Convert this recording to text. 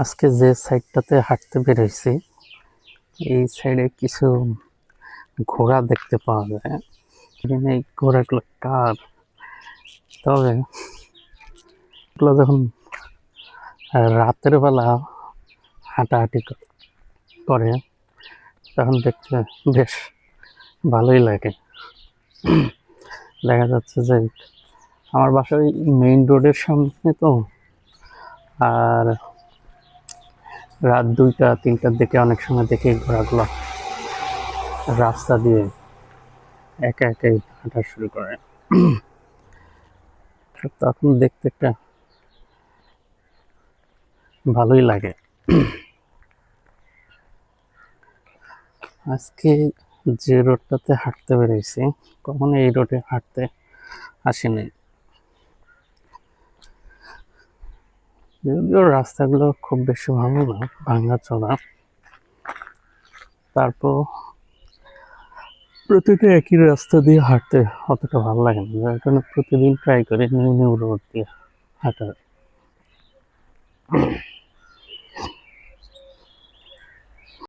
আজকে যে সাইডটাতে হাঁটতে বেরোইছি এই সাইডে কিছু ঘোড়া দেখতে পাওয়া যায়। এখানে এই ঘোড়াগুলো কার? তবে এগুলো যখন রাতের বেলা হাঁটাহাঁটি করে তখন দেখতে বেশ ভালোই লাগে। দেখা যাচ্ছে যে আমার বাসা ওই মেইন রোডের সামনে তো, আর রাত 2টা 3টার দিকে অনেক সময় দেখি ঘোড়াগুলো রাস্তা দিয়ে একা একাই হাঁটা শুরু করে। তখন দেখতে একটা ভালোই লাগে। আজকে যে রোডটাতে হাঁটতে বেরিয়েছি কখনো এই রোডে হাঁটতে আসিনি, যদিও রাস্তাগুলো খুব বেশি ভালো না, ভাঙা চলা। তারপর প্রতিদিন একই রাস্তা দিয়ে হাঁটতে অতটা ভালো লাগে না, যার কারণে প্রতিদিন ট্রাই করি নিউ নিউ রোড দিয়ে হাঁটার।